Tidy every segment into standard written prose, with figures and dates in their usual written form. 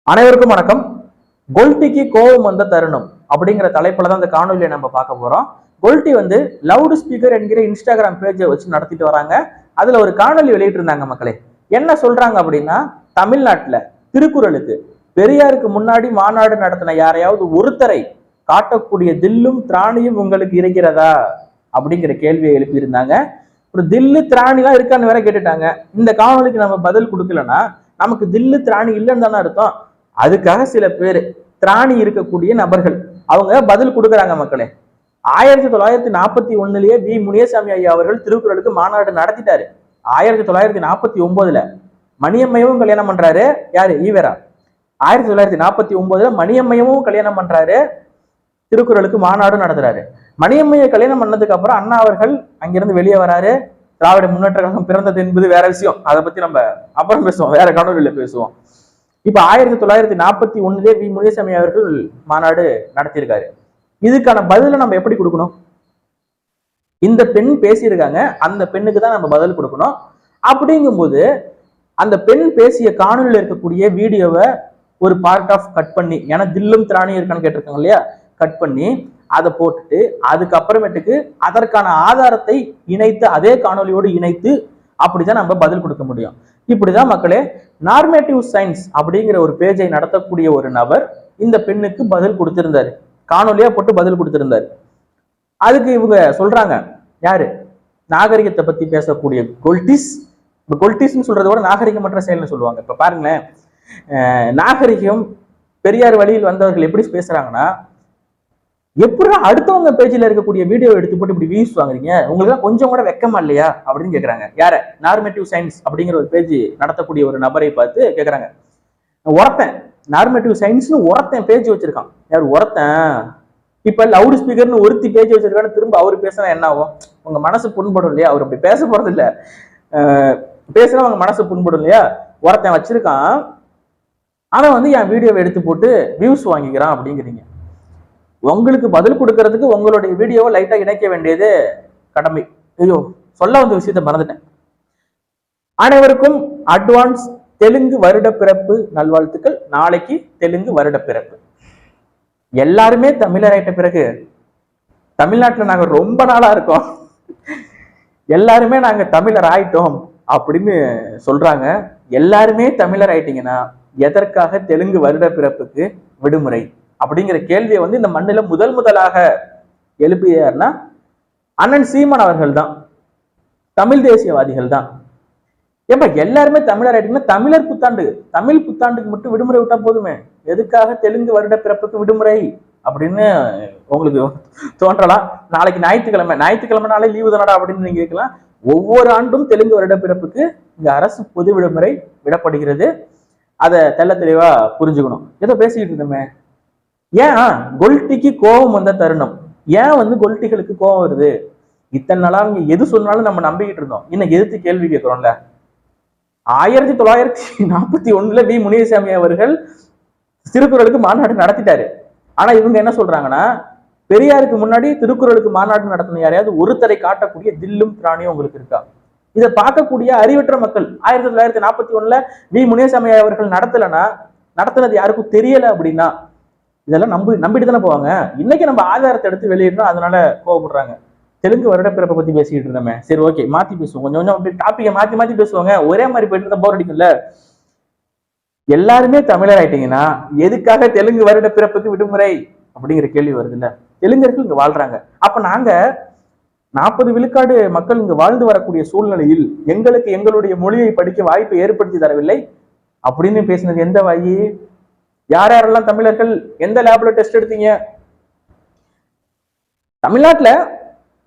அனைவருக்கும் வணக்கம். கொல்டிக்கு கோபம் வந்த தருணம் அப்படிங்கிற தலைப்புல தான் இந்த காணொலியை நம்ம பார்க்க போறோம். கொல்டி லவுட் ஸ்பீக்கர் என்கிற இன்ஸ்டாகிராம் பேஜை வச்சு நடத்திட்டு வராங்க. அதுல ஒரு காணொலி வெளியிட்டு இருந்தாங்க. மக்களே என்ன சொல்றாங்க அப்படின்னா, தமிழ்நாட்டுல திருக்குறளுக்கு பெரியாருக்கு முன்னாடி மாநாடு நடத்தின யாரையாவது ஒருத்தரை காட்டக்கூடிய தில்லும் திராணியும் உங்களுக்கு இருக்கிறதா அப்படிங்கிற கேள்வியை எழுப்பியிருந்தாங்க. ஒரு தில்லு திராணிலாம் இருக்கான்னு வேற கேட்டுட்டாங்க. இந்த காணொலிக்கு நம்ம பதில் கொடுக்கலன்னா நமக்கு தில்லு திராணி இல்லைன்னு தானே அர்த்தம். அதுக்காக சில பேர் திராணி இருக்கக்கூடிய நபர்கள் அவங்க பதில் கொடுக்குறாங்க. மக்களே 1941 வி முனியசாமி ஐயா அவர்கள் திருக்குறளுக்கு மாநாடு நடத்திட்டாரு. 1949 மணியம்மையவும் கல்யாணம் பண்றாரு. யாரு? ஈவேரா. 1949 மணியம்மையவும் கல்யாணம் பண்றாரு. திருக்குறளுக்கு மாநாடு நடத்துறாரு. மணியம்மையை கல்யாணம் பண்ணதுக்கு அப்புறம் அண்ணா அவர்கள் அங்கிருந்து வெளியே வராரு. திராவிட முன்னேற்ற கழகம் பிறந்தது என்பது வேற விஷயம். அதை பத்தி நம்ம அப்புறம் பேசுவோம், வேற காணொலியில பேசுவோம். இப்ப 1941 வி முனியசாமி அவர்கள் மாநாடு நடத்தியிருக்காரு. இதுக்கான பதில நம்ம எப்படி கொடுக்கணும்? இந்த பெண் பேசியிருக்காங்க, அந்த பெண்ணுக்கு தான் நம்ம பதில் கொடுக்கணும். அப்படிங்கும்போது அந்த பெண் பேசிய காணொலியில் இருக்கக்கூடிய வீடியோவை ஒரு பார்ட் ஆஃப் கட் பண்ணி, ஏன்னா தில்லும் திராணி இருக்கான்னு கேட்டிருக்காங்க இல்லையா, கட் பண்ணி அதை போட்டுட்டு அதுக்கப்புறமேட்டுக்கு அதற்கான ஆதாரத்தை இணைத்து அதே காணொலியோடு இணைத்து அப்படிதான் நம்ம பதில் கொடுக்க முடியும். இப்படிதான் மக்களே நார்மேட்டிவ் சயின்ஸ் அப்படிங்கிற ஒரு பேஜை நடத்தக்கூடிய ஒரு நபர் இந்த பெண்ணுக்கு பதில் கொடுத்திருந்தாரு. காணொலியா போட்டு பதில் கொடுத்திருந்தாரு. அதுக்கு இவங்க சொல்றாங்க, யாரு? நாகரிகத்தை பத்தி பேசக்கூடிய கொல்டிஸ். கொல்டிஸ்ன்னு சொல்றத விட நாகரிகமற்ற செயல்னு சொல்லுவாங்க. இப்ப பாருங்களேன், நாகரிகம் பெரியார் வழியில் வந்தவர்கள் எப்படி பேசுறாங்கன்னா, எப்படி அடுத்தவங்க பேஜில் இருக்கக்கூடிய வீடியோ எடுத்து போட்டு இப்படி வியூஸ் வாங்குறீங்க, உங்களுக்கு கொஞ்சம் கூட வெக்கமா இல்லையா அப்படின்னு கேட்கறாங்க. யார? நார்மேட்டிவ் சயின்ஸ் அப்படிங்கிற ஒரு பேஜ் நடத்தக்கூடிய ஒரு நபரை பார்த்து கேட்கறாங்க. ஒருத்தன் நார்மேட்டிவ் சயின்ஸ்னு ஒருத்தன் பேஜ் வச்சிருக்கான். யார்? ஒருத்தன். இப்ப லவுட் ஸ்பீக்கர்னு ஒருத்தி பேஜ் வச்சிருக்கான்னு திரும்ப அவரு பேசினா என்ன ஆகும்? உங்க மனசு புண்படும் இல்லையா? அவர் அப்படி பேச போறது இல்ல, பேசுனா உங்க மனசு புண்படும் இல்லையா? ஒருத்தன் வச்சிருக்கான், அவன் என் வீடியோவை எடுத்து போட்டு வியூஸ் வாங்கிக்கிறான் அப்படிங்கிறீங்க. உங்களுக்கு பதில் கொடுக்கறதுக்கு உங்களுடைய வீடியோவை லைட்டா இணைக்க வேண்டியது கடமை. ஐயோ, சொல்ல வந்த விஷயத்தை மறந்துட்டேன். அனைவருக்கும் அட்வான்ஸ் தெலுங்கு வருட பிறப்பு நல்வாழ்த்துக்கள். நாளைக்கு தெலுங்கு வருட பிறப்பு. எல்லாருமே தமிழர் ஆயிட்ட பிறகு, தமிழ்நாட்டுல நாங்க ரொம்ப நாளா இருக்கோம், எல்லாருமே நாங்க தமிழர் ஆயிட்டோம் அப்படின்னு சொல்றாங்க. எல்லாருமே தமிழர் ஆயிட்டீங்கன்னா எதற்காக தெலுங்கு வருட பிறப்புக்கு விடுமுறை அப்படிங்கிற கேள்வியை இந்த மண்ணில முதலாக எழுப்பியார்னா அண்ணன் சீமான் அவர்கள் தான். தமிழ் தேசியவாதிகள் தான். ஏப்பா எல்லாருமே தமிழர் ஆயிட்டீங்கன்னா தமிழர் புத்தாண்டு, தமிழ் புத்தாண்டுக்கு மட்டும் விடுமுறை விட்டா போதுமே, எதுக்காக தெலுங்கு வருட பிறப்புக்கு விடுமுறை அப்படின்னு உங்களுக்கு தோன்றலாம். நாளைக்கு ஞாயிற்றுக்கிழமை லீவு தானடா அப்படின்னு நீங்க கேட்கலாம். ஒவ்வொரு ஆண்டும் தெலுங்கு வருட பிறப்புக்கு இங்க அரசு பொது விடுமுறை விடப்படுகிறது. அதை தெள்ள தெளிவா புரிஞ்சுக்கணும். ஏதோ பேசிக்கிட்டு இருந்தோமே, ஏன் கொல்டிக்கு கோபம் வந்த தருணம், ஏன் கொல்டிகளுக்கு கோபம் வருது? இத்தனை நாளா அவங்க எது சொன்னாலும் நம்ம நம்பிக்கிட்டு இருந்தோம், இன்னைக்கு எதிர்த்து கேள்வி கேட்கிறோம்ல. 1941 வி முனியசாமி அவர்கள் திருக்குறளுக்கு மாநாடு நடத்திட்டாரு. ஆனா இவங்க என்ன சொல்றாங்கன்னா, பெரியாருக்கு முன்னாடி திருக்குறளுக்கு மாநாடு நடத்தின யாரையாவது ஒருத்தரை காட்டக்கூடிய தில்லும் திராணியும் உங்களுக்கு இருக்கா? இதை பார்க்கக்கூடிய அறிவற்ற மக்கள் 1941 வி முனியசாமி அவர்கள் நடத்தினது யாருக்கும் தெரியல அப்படின்னா இதெல்லாம் நம்பிட்டு தானே போவாங்க. இன்னைக்கு நம்ம ஆதாரத்தை எடுத்து வெளியிடணும், அதனால கோவப்படுறாங்க. தெலுங்கு வருட பிறப்பை பத்தி பேசிக்கிட்டு இருந்தோமே, சரி ஓகே மாத்தி பேசுவோம், கொஞ்சம் கொஞ்சம் டாபிக்கை மாத்தி பேசுவாங்க. ஒரே மாதிரி போயிட்டு இருந்தா போர் அடிக்கும்ல. எல்லாருமே தமிழர் ஆயிட்டீங்கன்னா எதுக்காக தெலுங்கு வருட பிறப்புக்கு விடுமுறை அப்படிங்கிற கேள்வி வருது இல்ல. தெலுங்கர்கள் இங்க வாழ்றாங்க. அப்ப நாங்க 40 விழுக்காடு மக்கள் இங்கு வாழ்ந்து வரக்கூடிய சூழ்நிலையில் எங்களுக்கு எங்களுடைய மொழியை படிக்க வாய்ப்பை ஏற்படுத்தி தரவில்லை அப்படின்னு பேசினது எந்த வாயி? யார் யாரெல்லாம் தமிழர்கள் எந்த லேப்ல டெஸ்ட் எடுத்தீங்க? தமிழ்நாட்டுல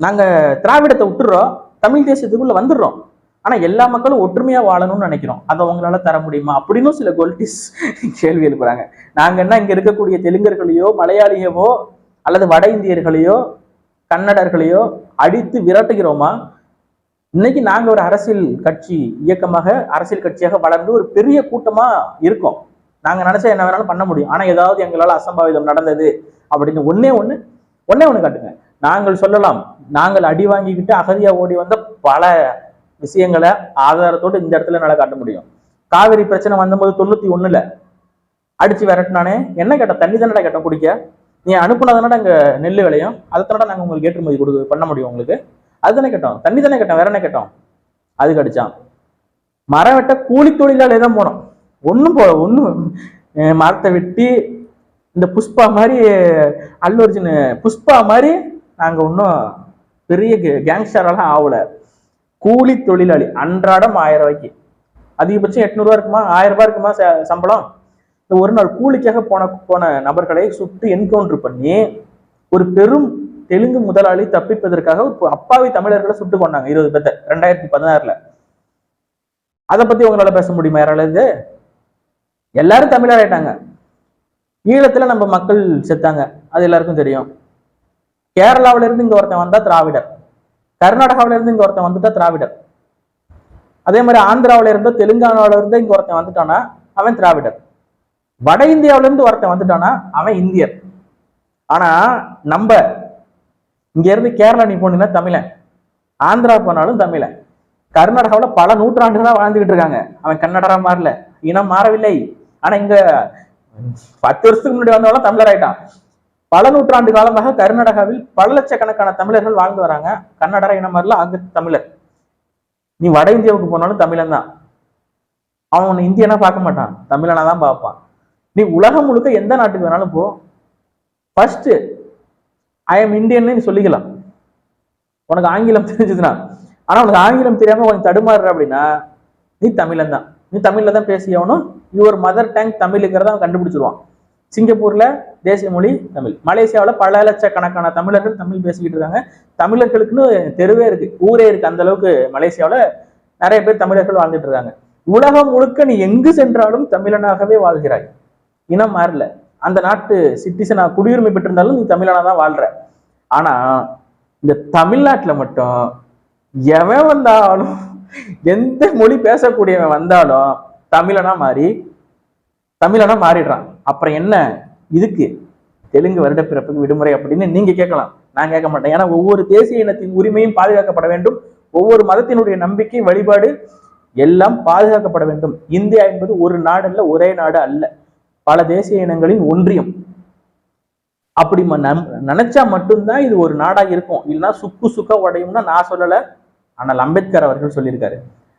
நாங்க திராவிடத்தை விட்டுறோம், தமிழ் தேசியத்துக்குள்ள வந்துடுறோம். ஆனா எல்லா மக்களும் ஒற்றுமையா வாழணும்னு நினைக்கிறோம். அதை உங்களால தர முடியுமா அப்படின்னு சில கொல்டிஸ் கேள்வி எழுப்புறாங்க. நாங்க என்ன இங்க இருக்கக்கூடிய தெலுங்கர்களையோ மலையாளியவோ அல்லது வட இந்தியர்களையோ கன்னடர்களையோ அடித்து விரட்டுகிறோமா? இன்னைக்கு நாங்க ஒரு அரசியல் கட்சி இயக்கமாக, அரசியல் கட்சியாக வளர்ந்து ஒரு பெரிய கூட்டமா இருக்கோம். நாங்க நினைச்சா என்ன வேணாலும் பண்ண முடியும். ஆனா ஏதாவது எங்களால் அசம்பாவிதம் நடந்தது அப்படின்னு ஒன்னே ஒண்ணு காட்டுங்க. நாங்கள் சொல்லலாம், நாங்கள் அடி வாங்கிக்கிட்டு அகதியா ஓடி வந்த பல விஷயங்களை ஆதாரத்தோடு இந்த இடத்துல என்னால காட்ட முடியும். காவிரி பிரச்சனை வந்தபோது 91 அடிச்சு விரட்டினானே, என்ன கேட்டோம்? தண்ணி தானடா கேட்டோம் குடிக்க. நீ அனுப்புனதானடா அங்க நெல் விளையும், அதை நாங்க உங்களுக்கு ஏற்றுமதி பண்ண முடியும் உங்களுக்கு, அதுதானே கேட்டோம். தண்ணி தானே கேட்டோம், வேற என்ன கேட்டோம்? அதுக்கு அடிச்சான். மரம் வெட்ட கூலி தொழிலாளி தான் போனோம், ஒன்னும் மரத்தை வெட்டி இந்த புஷ்பா மாதிரி, அல்லு அர்ஜுன் புஷ்பா மாதிரி நாங்க ஒன்றும் பெரிய கேங்ஸ்டரெல்லாம் ஆகல. கூலி தொழிலாளி, அன்றாடம் 1000 ரூபாய்க்கு, அதிகபட்சம் 800 இருக்குமா, 1000 ரூபாய் இருக்குமா சம்பளம். இந்த ஒரு நாள் கூலிக்காக போன நபர்களை சுட்டு என்கவுண்டர் பண்ணி ஒரு பெரும் தெலுங்கு முதலாளி தப்பிப்பதற்காக அப்பாவி தமிழர்களை சுட்டு கொண்டாங்க 20 பேர்த்த 2016. அதை பத்தி உங்களால பேச முடியுமா யாரால? எல்லாரும் தமிழர் ஆயிட்டாங்க. ஈழத்துல நம்ம மக்கள் செத்தாங்க, அது எல்லாருக்கும் தெரியும். கேரளாவில இருந்து இங்க ஒருத்தன் வந்தா திராவிடர், கர்நாடகாவில இருந்து இங்க ஒருத்தன் வந்துட்டா திராவிடர், அதே மாதிரி ஆந்திராவில இருந்தோ தெலுங்கானாவில இருந்து இங்க ஒருத்தன் வந்துட்டானா அவன் திராவிடர், வட இந்தியாவில இருந்து ஒருத்தன் வந்துட்டானா அவன் இந்தியர். ஆனா நம்ம இங்க இருந்து கேரளா நீ போனீங்கன்னா தமிழன், ஆந்திரா போனாலும் தமிழன், கர்நாடகாவில் பல நூற்றாண்டுகளா வாழ்ந்துகிட்டு இருக்காங்க, அவன் கன்னடரா மாறல, இனம் மாறவில்லை. ஆனா இங்க 10 வருஷத்துக்கு முன்னாடி வந்தவங்க தமிழர் ஆயிட்டான். பல நூற்றாண்டு காலமாக கர்நாடகாவில் பல லட்சக்கணக்கான தமிழர்கள் வாழ்ந்து வராங்க, கன்னடரா இனம் மாறல, அங்க தமிழர். நீ வட இந்தியாவுக்கு போனாலும் தமிழன் தான், அவன் இந்தியனா பார்க்க மாட்டான், தமிழனா தான் பார்ப்பான். நீ உலகம் முழுக்க எந்த நாட்டுக்கு வேணாலும் போ, ஃபர்ஸ்ட் ஐ எம் இந்தியன்னு நீ சொல்லிக்கலாம், உனக்கு ஆங்கிலம் தெரிஞ்சதுன்னா. ஆனா உனக்கு ஆங்கிலம் தெரியாம கொஞ்சம் தடுமாறுற அப்படின்னா நீ தமிழன் தான், நீ தமிழ்ல தான் பேசியவனும், யுவர் மதர் டங் தமிழுங்கிறத அவன் கண்டுபிடிச்சிருவான். சிங்கப்பூர்ல தேசிய மொழி தமிழ், மலேசியாவில் பல லட்சக்கணக்கான தமிழர்கள் தமிழ் பேசிக்கிட்டு இருக்காங்க, தமிழர்களுக்குன்னு தெருவே இருக்கு, ஊரே இருக்கு, அந்த அளவுக்கு மலேசியாவில் நிறைய பேர் தமிழர்கள் வாழ்ந்துட்டு இருக்காங்க. உலகம் முழுக்க நீ எங்கு சென்றாலும் தமிழனாகவே வாழ்கிறாய், இனம் மாறல. அந்த நாட்டு சிட்டிசனா குடியுரிமை பெற்றிருந்தாலும் நீ தமிழனா தான் வாழ்ற. ஆனா இந்த தமிழ்நாட்டுல மட்டும் எவன் வந்தாலும், எந்த மொழி பேசக்கூடியவன் வந்தாலும் தமிழனா மாறிடுறான். அப்புறம் என்ன இதுக்கு தெலுங்கு வருட பிறப்புக்கு விடுமுறை அப்படின்னு நீங்க கேட்கலாம், நான் கேட்க மாட்டேன். ஏன்னா ஒவ்வொரு தேசிய இனத்தின் உரிமையும் பாதுகாக்கப்பட வேண்டும், ஒவ்வொரு மதத்தினுடைய நம்பிக்கை வழிபாடு எல்லாம் பாதுகாக்கப்பட வேண்டும். இந்தியா என்பது ஒரு நாடு அல்ல, ஒரே நாடு அல்ல, பல தேசிய இனங்களின் ஒன்றியம். அப்படி நினைச்சா மட்டும்தான் இது ஒரு நாடா இருக்கும், இல்லைன்னா சுக்கா உடையும்னா நான் சொல்லல, ஆனால் அம்பேத்கர் அவர்கள் சொல்லியிருக்காரு.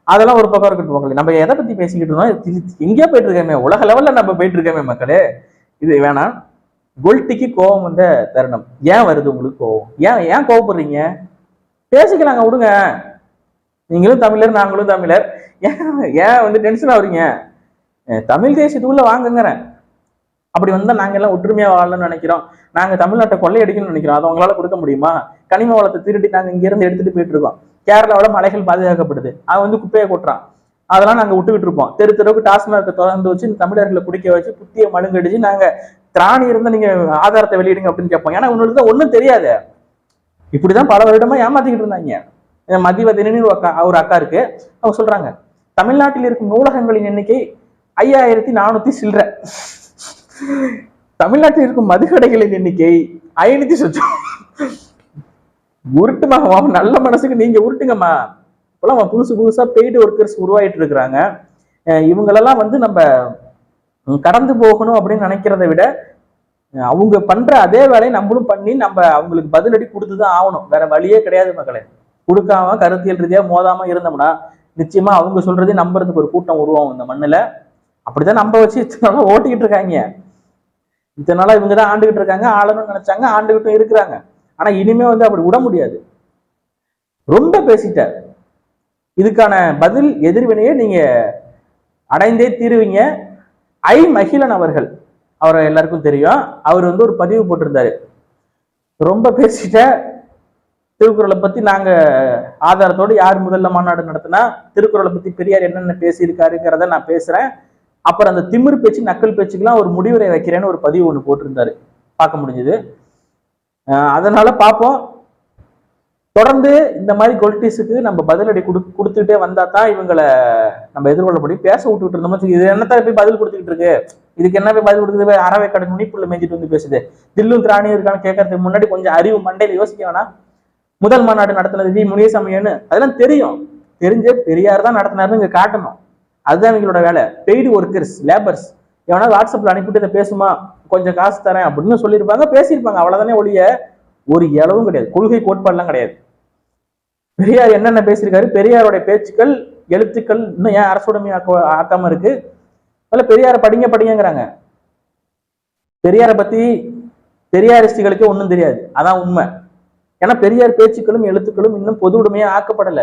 அதெல்லாம் ஒரு பக்கம் இருக்கட்டும். நம்ம எதை பத்தி பேசிக்கிட்டு இருந்தோம், எங்கேயோ போயிட்டு இருக்கேமே, உலக லெவல்ல நம்ம போயிட்டு இருக்கேமே மக்களே, இது வேணாம். கொல்டிக்கு கோபம் வந்த தருணம், ஏன் வருது உங்களுக்கு கோபம்? ஏன் கோவப்படுறீங்க? பேசிக்கலாங்க, விடுங்க. நீங்களும் தமிழர், நாங்களும் தமிழர், ஏன் வந்து டென்ஷன் ஆகுறீங்க? தமிழ் தேசியத்துக்குள்ள வாங்குங்கிறேன். அப்படி வந்தா நாங்க எல்லாம் ஒற்றுமையா வாழணும்னு நினைக்கிறோம், நாங்க தமிழ்நாட்டை கொள்ளையடிக்கணும்னு நினைக்கிறோம், அதை உங்களால கொடுக்க முடியுமா? கனிம வளத்தை திருடி நாங்க இங்க இருந்து எடுத்துட்டு போயிட்டு இருக்கோம். கேரளாவோட மலைகள் பாதுகாக்கப்படுது, அவன் வந்து குப்பையை கொட்டுறான், அதெல்லாம் நாங்க விட்டுக்கிட்டு இருப்போம். தெருவுக்கு டாஸ்மார்க்கை திறந்து வச்சு தமிழர்களை குடிக்க வச்சு புத்திய மழுங்கடிச்சு நாங்க திராணி இருந்தா நீங்க ஆதாரத்தை வெளியிடுங்க அப்படின்னு கேட்போம். ஏன்னா உங்களுக்கு தான் ஒன்றும் தெரியாது. இப்படிதான் பல வருடமா ஏமாத்திக்கிட்டு இருந்தாங்க. மதிவதனின்னு ஒரு அக்கா இருக்கு, அவங்க சொல்றாங்க தமிழ்நாட்டில் இருக்கும் நூலகங்களின் எண்ணிக்கை 5400 சில்லற, தமிழ்நாட்டில் இருக்கும் மதுக்கடைகளின் எண்ணிக்கை 500 சொச்சம். உருட்டுமாங்கம்மா, நல்ல மனசுக்கு நீங்க உருட்டுங்கம்மா. இப்பெல்லாம் புதுசா பெய்டு ஒர்க்கர்ஸ் உருவாயிட்டு இருக்கிறாங்க. இவங்களெல்லாம் வந்து நம்ம கடந்து போகணும் அப்படின்னு நினைக்கிறத விட அவங்க பண்ற அதே வேலையை நம்மளும் பண்ணி நம்ம அவங்களுக்கு பதிலடி கொடுத்துதான் ஆகணும், வேற வழியே கிடையாது மக்களே. கொடுக்காம கருத்தியல் ரீதியா மோதாம இருந்தோம்னா நிச்சயமா அவங்க சொல்றதே நம்புறதுக்கு ஒரு கூட்டம் உருவாகும் இந்த மண்ணுல. அப்படிதான் நம்ப வச்சு இத்தனை நாளா ஓட்டிக்கிட்டு இருக்காங்க, இத்தனை நாளா இவங்கதான் ஆண்டுகிட்டு இருக்காங்க, ஆளணும்னு நினைச்சாங்க, ஆண்டுகிட்டும் இருக்கிறாங்க. ஆனா இனிமே வந்து அப்படி விட முடியாது. ரொம்ப பேசிட்ட, இதுக்கான பதில் எதிர்வினையே நீங்க அடைந்தே தீருவீங்க. மகிழன் அவர்கள், அவரை எல்லாருக்கும் தெரியும், அவர் வந்து ஒரு பதிவு போட்டிருந்தாரு, ரொம்ப பேசிட்ட, திருக்குறளை பத்தி நாங்க ஆதாரத்தோடு யார் முதல்ல மாநாடு நடத்தினா திருக்குறளை பத்தி பெரியார் என்னென்ன பேசியிருக்காருங்கிறத நான் பேசுறேன், அப்புறம் அந்த திமிர் பேச்சு நக்கல் பேச்சுக்கெல்லாம் ஒரு முடிவுரை வைக்கிறேன்னு ஒரு பதிவு ஒன்று போட்டிருந்தாரு, பார்க்க முடிஞ்சது. அதனால பார்ப்போம். தொடர்ந்து இந்த மாதிரி கொல்டிஸுக்கு நம்ம பதிலடி கொடுத்துட்டே வந்தா தான் இவங்களை நம்ம எதிர்கொள்ள முடியும். பேச விட்டுக்கிட்டு இருந்தோம், இது என்னத்தான் போய் பதில் கொடுத்துக்கிட்டு இருக்கு, இதுக்கு என்ன போய் பதில் கொடுக்குது, அறவை கடை நுனிப்புள்ள மேய்ச்சிட்டு வந்து பேசுது, தில்லும் திராணியும் இருக்கான்னு கேட்கறதுக்கு முன்னாடி கொஞ்சம் அறிவு மண்டையில யோசிக்க வேணாம். முதல் மாநாடு நடத்தினது வி முனியசாமின்னு அதெல்லாம் தெரியும், தெரிஞ்ச பெரியார் தான் நடத்தினாருன்னு இங்க காட்டணும். அதுதான் எங்களோட வேலை. பெய்டு ஒர்க்கர்ஸ், லேபர்ஸ், எவனா வாட்ஸ்அப்ல அனுப்பிட்டு இதை பேசுமா, கொஞ்சம் காசு தரேன் அப்படின்னு சொல்லியிருப்பாங்க, பேசியிருப்பாங்க, அவ்வளவுதானே ஒழிய ஒரு இளவும் கிடையாது, கொள்கை கோட்பாடுலாம் கிடையாது. பெரியார் என்னென்ன பேசியிருக்காரு, பெரியாருடைய பேச்சுக்கள் எழுத்துக்கள் இன்னும் ஏன் அரசுடைமை ஆக்காம இருக்கு, அதில் பெரியாரை படிங்க படிங்கிறாங்க. பெரியாரை பத்தி பெரியாரிஸ்டுகளுக்கே ஒன்றும் தெரியாது, அதான் உண்மை. ஏன்னா பெரியார் பேச்சுக்களும் எழுத்துக்களும் இன்னும் பொது உடைமையா ஆக்கப்படல,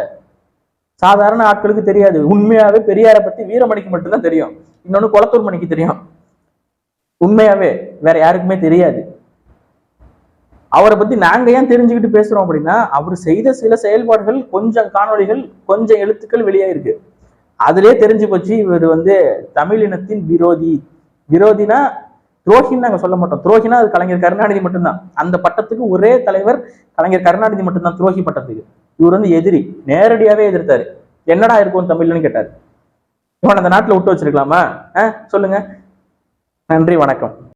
சாதாரண ஆட்களுக்கு தெரியாது. உண்மையாவே பெரியாரை பத்தி வீரமணிக்கு மட்டும்தான் தெரியும், இன்னொன்னு குளத்தூர் மணிக்கு தெரியும், உண்மையாவே வேற யாருக்குமே தெரியாது. அவரை பத்தி நாங்க ஏன் தெரிஞ்சுக்கிட்டு பேசுறோம் அப்படின்னா, அவர் செய்த சில செயல்பாடுகள், கொஞ்சம் காணொலிகள், கொஞ்சம் எழுத்துக்கள் வெளியாயிருக்கு, அதிலே தெரிஞ்சு போச்சு இவர் தமிழினத்தின் விரோதி. விரோதினா துரோகின்னு நாங்க சொல்ல மாட்டோம், துரோகினா அது கலைஞர் கருணாநிதி மட்டும்தான், அந்த பட்டத்துக்கு ஒரே தலைவர் கலைஞர் கருணாநிதி மட்டும்தான் துரோகி பட்டத்துக்கு. இவர் எதிரி, நேரடியாவே எதிர்த்தாரு. என்னடா இருக்கும் தமிழ்னு கேட்டாரு. இவன் அந்த நாட்டுல விட்டு வச்சிருக்கலாமா? சொல்லுங்க. நன்றி, வணக்கம்.